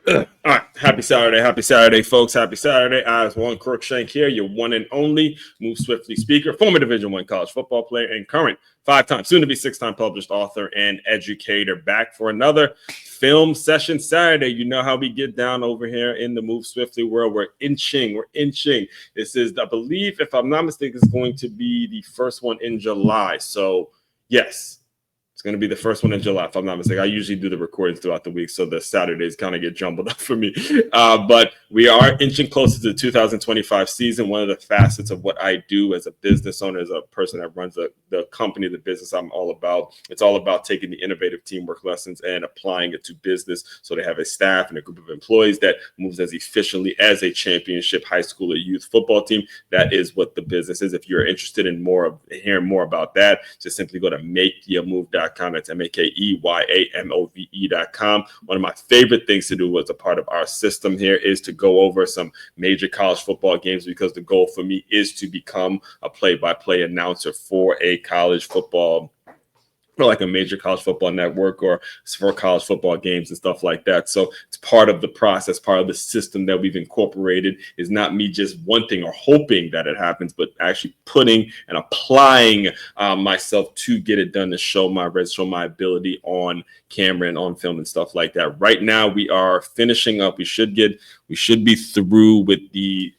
All right, happy Saturday, folks. Happy Saturday. I was One Crookshank here, your one and only Move Swiftly speaker, former Division One college football player, and current five-time, soon-to-be six-time published author and educator. Back for another film session Saturday. You know how we get down over here in the Move Swiftly world. We're inching. This is, I believe, if I'm not mistaken, it's going to be the first one in July. So, yes. It's going to be the first one in July, if I'm not mistaken. I usually do the recordings throughout the week, so the Saturdays kind of get jumbled up for me. But we are inching closer to the 2025 season. One of the facets of what I do as a business owner, as a person that runs the company, the business I'm all about, it's all about taking the innovative teamwork lessons and applying it to business. So they have a staff and a group of employees that moves as efficiently as a championship high school or youth football team. That is what the business is. If you're interested in hearing more about that, just simply go to makeyourmove.com. That's makeyaMove.com. One of my favorite things to do as a part of our system here is to go over some major college football games, because the goal for me is to become a play-by-play announcer for a college football, or like a major college football network, or for college football games and stuff like that. So it's part of the process, part of the system that we've incorporated. Is not me just wanting or hoping that it happens, but actually putting and applying myself to get it done, to show my ability on camera and on film and stuff like that. Right now we are finishing up. We should be through with the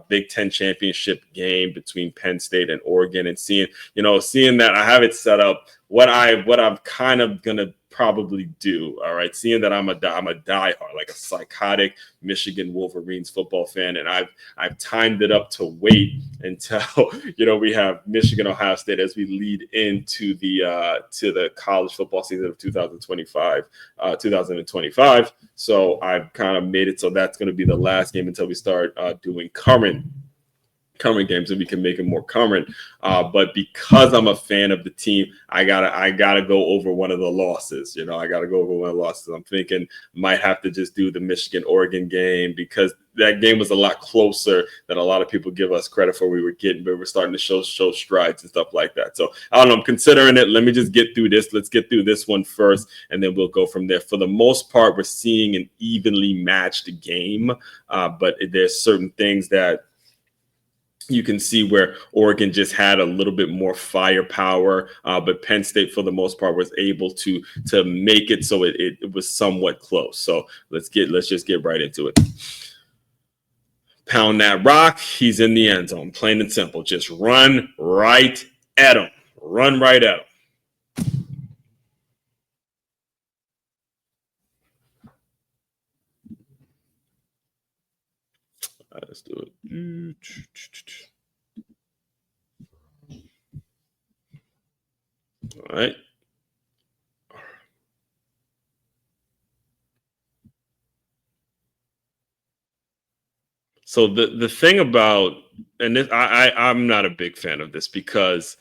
Big Ten championship game between Penn State and Oregon, and seeing that I have it set up. What I'm kind of gonna probably do, all right, seeing that I'm a diehard, like a psychotic Michigan Wolverines football fan, and I've timed it up to wait until we have Michigan Ohio State as we lead into the college football season of 2025. So I've kind of made it so that's going to be the last game until we start doing current games, and we can make it more current. But because I'm a fan of the team, I gotta go over one of the losses. I'm thinking might have to just do the Michigan-Oregon game, because that game was a lot closer than a lot of people give us credit for. We were starting to show strides and stuff like that. So I don't know, I'm considering it. Let me just get through this. Let's get through this one first, and then we'll go from there. For the most part, we're seeing an evenly matched game, but there's certain things that you can see where Oregon just had a little bit more firepower, but Penn State, for the most part, was able to make it so it was somewhat close. So let's just get right into it. Pound that rock. He's in the end zone. Plain and simple. Just run right at him. Run right at him. All right, let's do it. All right. So the thing about, and this, I'm not a big fan of this, because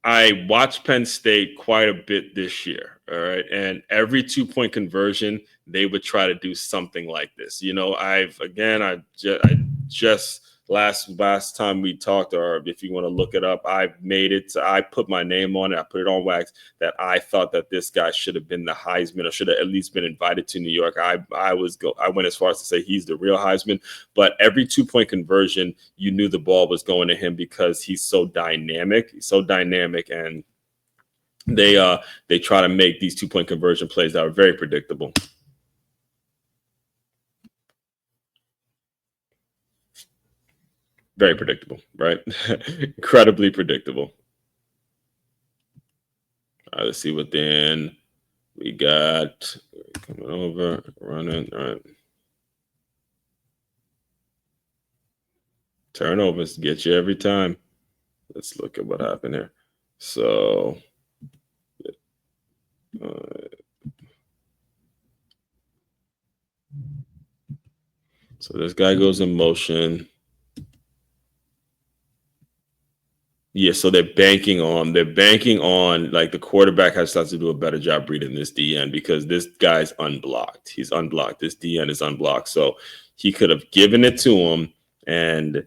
I watched Penn State quite a bit this year. All right. And every 2-point conversion, they would try to do something like this. I just last time we talked, or if you want to look it up, I put my name on it. I put it on wax that I thought that this guy should have been the Heisman, or should have at least been invited to New York. I went as far as to say he's the real Heisman, but every 2-point conversion, you knew the ball was going to him, because he's so dynamic. And they try to make these 2-point conversion plays that are very predictable. Very predictable, right? Incredibly predictable. All right, let's see what then we got. Coming over, running, all right. Turnovers get you every time. Let's look at what happened here. So, so this guy goes in motion. Yeah, so they're banking on like the quarterback has to do a better job reading this DN, because this guy's unblocked. He's unblocked. This DN is unblocked. So he could have given it to him, and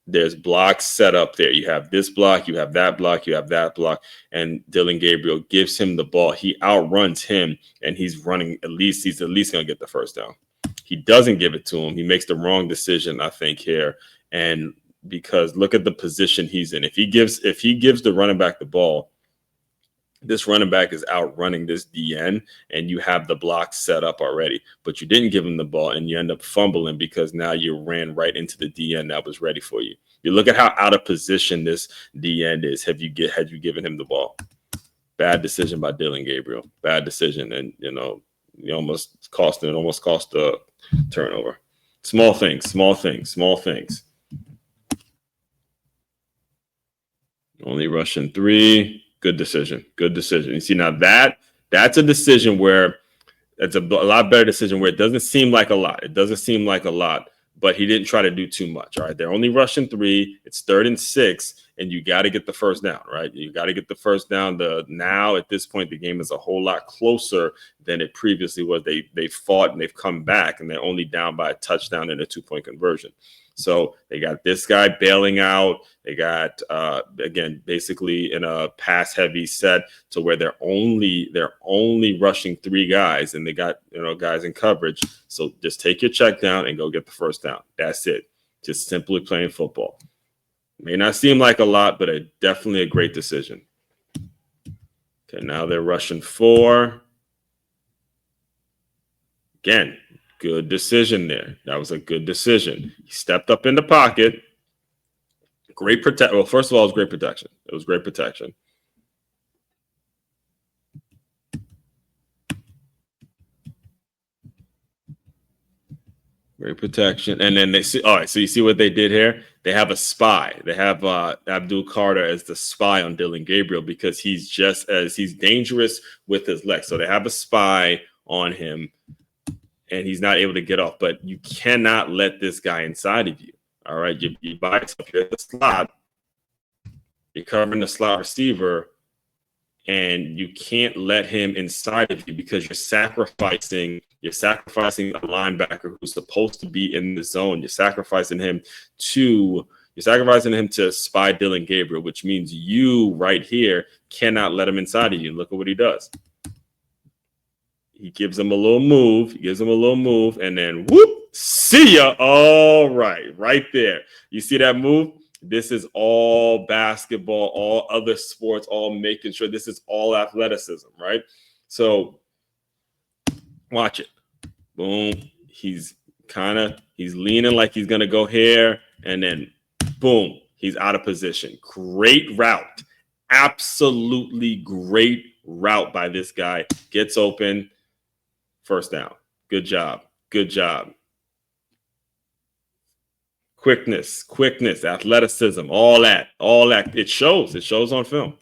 there's blocks set up there. You have this block, you have that block, you have that block, and Dillon Gabriel gives him the ball. He outruns him, and he's at least going to get the first down. He doesn't give it to him. He makes the wrong decision, I think, here. And because look at the position he's in. If he gives the running back the ball, this running back is outrunning this DN, and you have the block set up already, but you didn't give him the ball, and you end up fumbling because now you ran right into the DN that was ready for you. You look at how out of position this DN is. Had you given him the ball? Bad decision by Dillon Gabriel. Bad decision, and you almost cost a turnover. Small things. Only rushing 3. Good decision. You see, now that's a decision where it's a lot better decision where it doesn't seem like a lot. But he didn't try to do too much. All right. They're only rushing 3. It's 3rd and 6, and you got to get the first down, right? You got to get the first down. Now at this point, the game is a whole lot closer than it previously was. They fought and they've come back, and they're only down by a touchdown and a 2-point conversion. So they got this guy bailing out. They got again basically in a pass heavy set to where they're only rushing 3 guys, and they got guys in coverage. So just take your check down and go get the first down. That's it. Just simply playing football. May not seem like a lot, but definitely a great decision. Okay, now they're rushing 4. Again, good decision there. That was a good decision. He stepped up in the pocket. Great protect. Well, first of all, it was great protection. Great protection. And then they see, all right, so you see what they did here? They have a spy. They have Abdul Carter as the spy on Dillon Gabriel because he's dangerous with his legs. So they have a spy on him, and he's not able to get off. But you cannot let this guy inside of you. All right, you buy yourself. You're at the slot. You're covering the slot receiver, and you can't let him inside of you because you're sacrificing a linebacker who's supposed to be in the zone. You're sacrificing him to spy Dillon Gabriel, which means you right here cannot let him inside of you. Look at what he does. He gives him a little move. And then whoop, see ya. All right there. You see that move? This is all basketball, all other sports, all making sure this is all athleticism, right? So watch it. Boom. He's leaning like he's going to go here. And then boom, he's out of position. Great route. Absolutely great route by this guy. Gets open. First down. Good job. Quickness, athleticism, all that. It shows on film.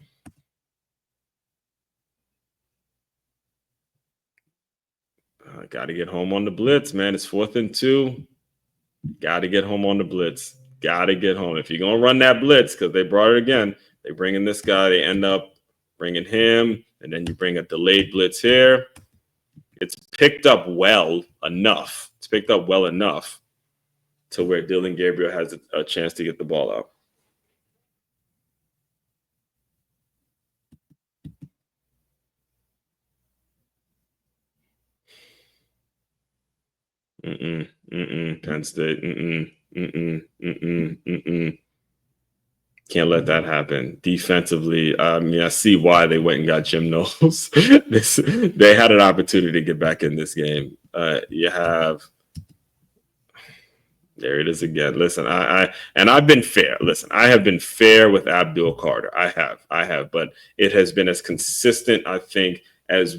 Got to get home on the blitz, man. It's 4th and 2. Got to get home on the blitz. Got to get home. If you're going to run that blitz, because they brought it again, they bring in this guy, they end up bringing him, and then you bring a delayed blitz here. It's picked up well enough. To where Dillon Gabriel has a chance to get the ball out. Penn State. Can't let that happen. Defensively, I see why they went and got Jim Knowles. They had an opportunity to get back in this game. There it is again. Listen, I've been fair. Listen, I have been fair with Abdul Carter. I have, but it has been as consistent, I think, as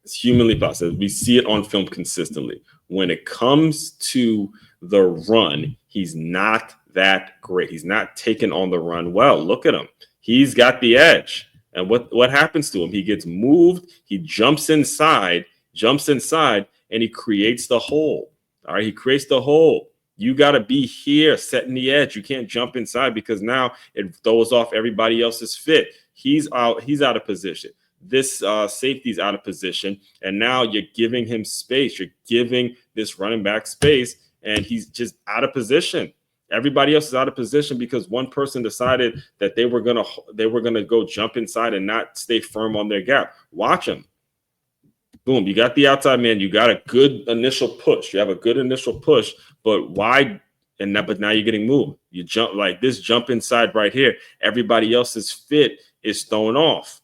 humanly possible. We see it on film consistently. When it comes to the run, he's not that great. He's not taking on the run well. Look at him. He's got the edge. And what happens to him? He gets moved. He jumps inside, and he creates the hole. All right, he creates the hole. You got to be here setting the edge. You can't jump inside because now it throws off everybody else's fit. He's out of position. This safety's out of position, and now you're giving him space. You're giving this running back space, and he's just out of position. Everybody else is out of position because one person decided that they were gonna go jump inside and not stay firm on their gap. Watch him. Boom, you got the outside man. You got a good initial push. You have a good initial push, but why? But now you're getting moved. You jump like this, jump inside right here. Everybody else's fit is thrown off.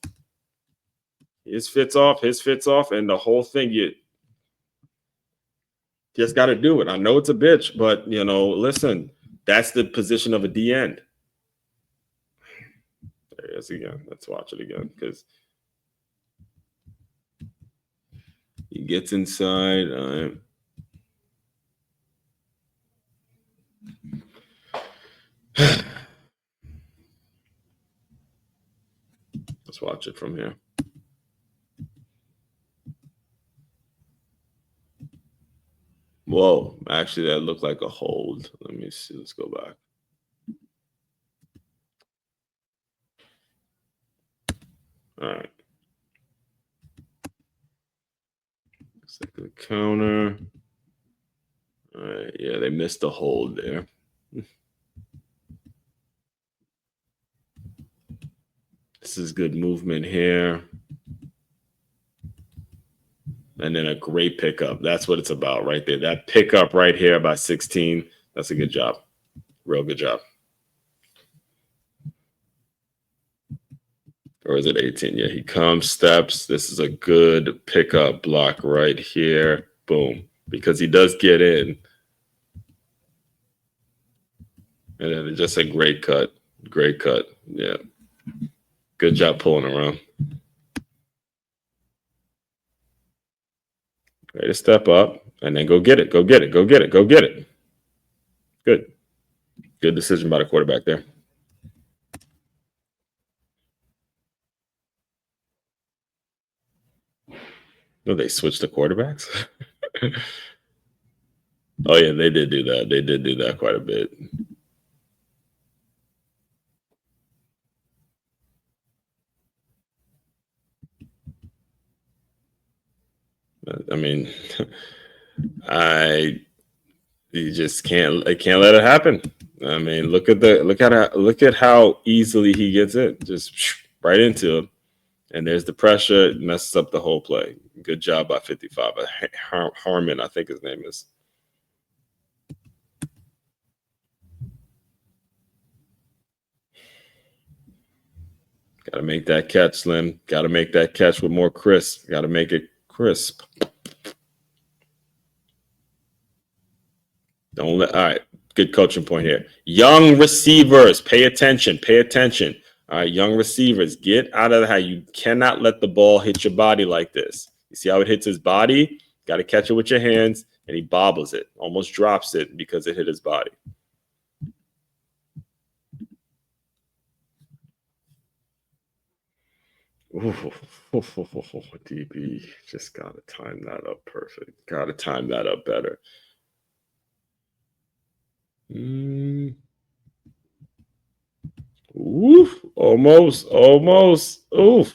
His fits off, and the whole thing, you just got to do it. I know it's a bitch, but listen, that's the position of a D end. There it is again. Let's watch it again because he gets inside. Let's watch it from here. Whoa, actually, that looked like a hold. Let me see. Let's go back. All right. Looks like a counter. All right. Yeah, they missed the hold there. This is good movement here. And then a great pickup. That's what it's about right there. That pickup right here by 16. That's a good job. Real good job. Or is it 18? Yeah, he comes, steps. This is a good pickup block right here. Boom. Because he does get in. And then just a great cut. Great cut. Yeah. Good job pulling around. Ready to step up and then go get it. Go get it. Go get it. Go get it. Good. Good decision by the quarterback there. No, they switched the quarterbacks. Oh yeah, they did do that. They did do that quite a bit. I mean, I you just can't let it happen. I mean, look at how easily he gets it, just right into him, and there's the pressure. It messes up the whole play. Good job by 55. Harmon, I think his name is. Got to make that catch, Slim. Got to make that catch with more crisp. Got to make it crisp. Don't let. All right, good coaching point here. Young receivers, pay attention. Pay attention. All right, young receivers, get out of the how you cannot let the ball hit your body like this. You see how it hits his body? Got to catch it with your hands, and he bobbles it, almost drops it because it hit his body. Ooh, DB just got to time that up perfect. Got to time that up better. Oof, almost. Oof.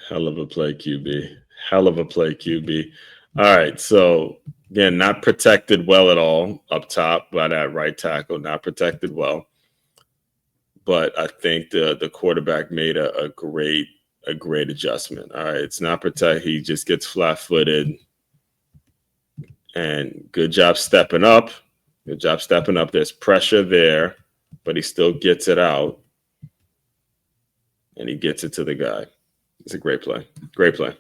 Hell of a play, QB. Hell of a play, QB. All right. So, again, not protected well at all up top by that right tackle, not protected well. But I think the quarterback made a great adjustment. All right. It's not protect. He just gets flat footed. And good job stepping up. Good job stepping up. There's pressure there, but he still gets it out. And he gets it to the guy. It's a great play. Great play.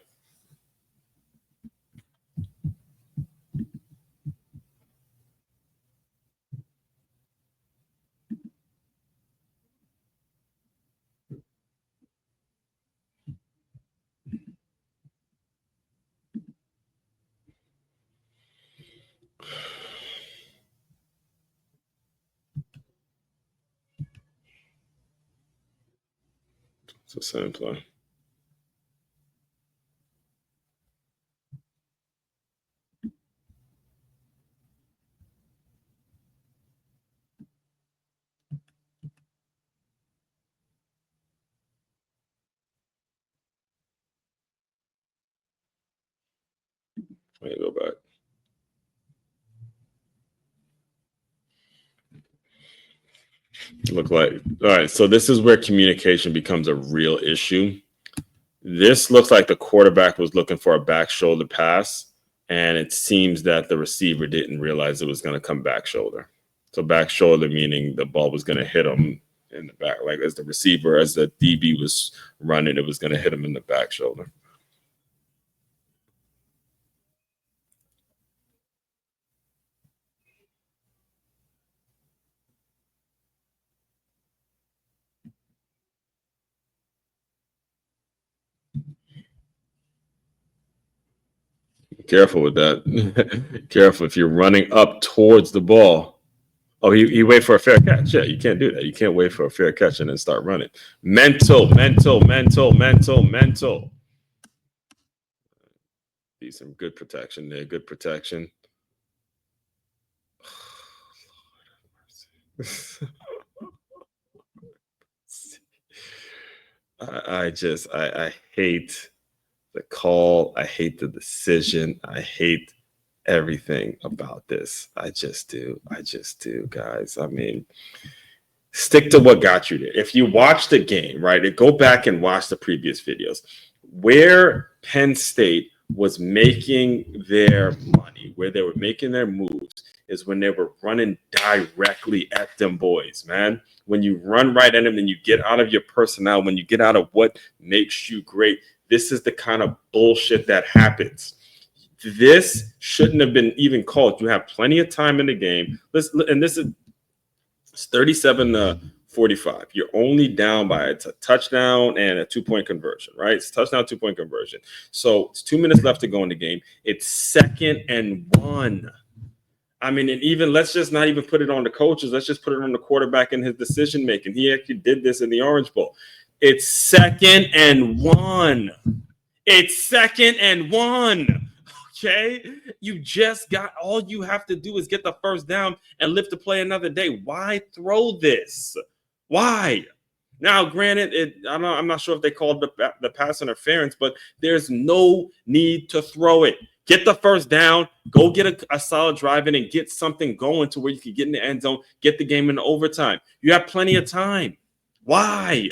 It's the same play. Let me go back. Look like all right. So this is where communication becomes a real issue. This looks like the quarterback was looking for a back shoulder pass, and it seems that the receiver didn't realize it was going to come back shoulder. So back shoulder meaning the ball was going to hit him in the back, like as the receiver, as the DB was running, it was going to hit him in the back shoulder. Careful with that. Careful if you're running up towards the ball. Oh, he wait for a fair catch. Yeah, you can't do that. You can't wait for a fair catch and then start running. Mental. Be some good protection there. Good protection. I hate the call. I hate the decision. I hate everything about this. I just do, guys. I mean, stick to what got you there. If you watch the game, right, go back and watch the previous videos where Penn State was making their money, where they were making their moves, is when they were running directly at them boys, man. When you run right at them and you get out of your personnel, when you get out of what makes you great, this is the kind of bullshit that happens. This shouldn't have been even called. You have plenty of time in the game. And this is 37-45. You're only down by a touchdown and a 2-point conversion, right? It's touchdown, 2-point conversion. So it's 2 minutes left to go in the game. It's 2nd and 1. I mean, and even let's just not even put it on the coaches. Let's just put it on the quarterback and his decision making. He actually did this in the Orange Bowl. It's 2nd and 1. It's 2nd and 1. Okay, you just got, all you have to do is get the first down and live to play another day. Why throw this? Why? Now, granted, I'm not sure if they called the pass interference, but there's no need to throw it. Get the first down, go get a solid drive in and get something going to where you can get in the end zone, get the game in overtime. You have plenty of time. Why?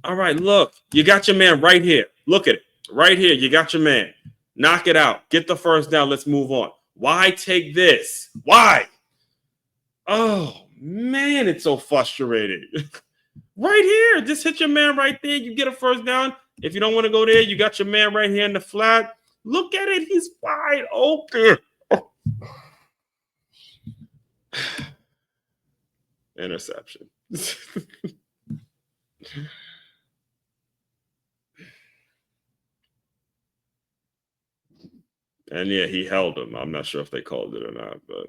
All right, look, you got your man right here. Look at it. Right here, you got your man. Knock it out. Get the first down. Let's move on. Why take this? Why? Oh, man, it's so frustrating. Right here. Just hit your man right there. You get a first down. If you don't want to go there, you got your man right here in the flat. Look at it. He's wide open. Interception. And yeah, he held him. I'm not sure if they called it or not, but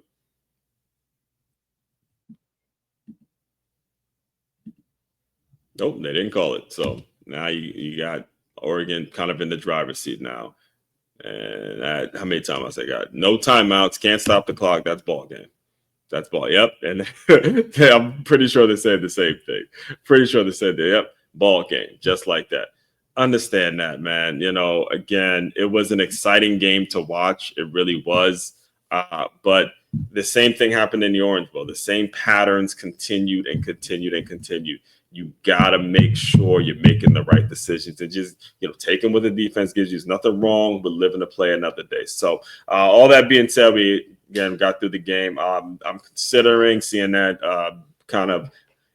nope, they didn't call it. So now you got Oregon kind of in the driver's seat now. And how many times I got no timeouts, can't stop the clock. That's ball game. That's ball. Yep. And I'm pretty sure they said the same thing. Pretty sure they said, yep, ball game, just like that. Understand that, man. You know, again, it was an exciting game to watch. It really was. But the same thing happened in the Orange Bowl. The same patterns continued. You got to make sure you're making the right decisions and just, taking what the defense gives you. There's nothing wrong with living to play another day. So all that being said, we, again, got through the game. I'm considering seeing that kind of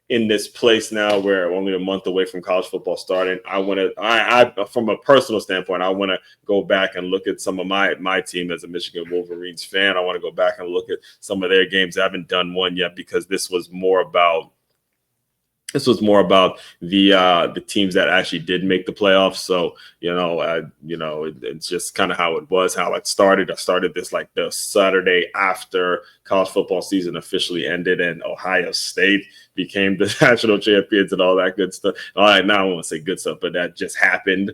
in this place now where we're only a month away from college football starting. I from a personal standpoint, I want to go back and look at some of my team as a Michigan Wolverines fan. I want to go back and look at some of their games. I haven't done one yet because this was more about the teams that actually did make the playoffs. So, it's just kind of how it was, how it started. I started this like the Saturday after college football season officially ended and Ohio State became the national champions and all that good stuff. All right, now I won't say good stuff, but that just happened.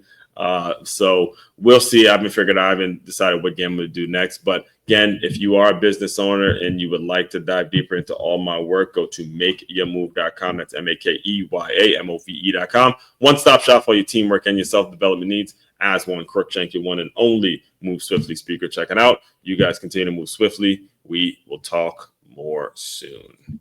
So we'll see. I haven't decided what game I'm going to do next. But again, if you are a business owner and you would like to dive deeper into all my work, go to makeyourmove.com. That's MakeYamove.com. One-stop shop for your teamwork and your self-development needs. as one Crookshank, your one and only Move Swiftly speaker. Check it out. You guys continue to move swiftly. We will talk more soon.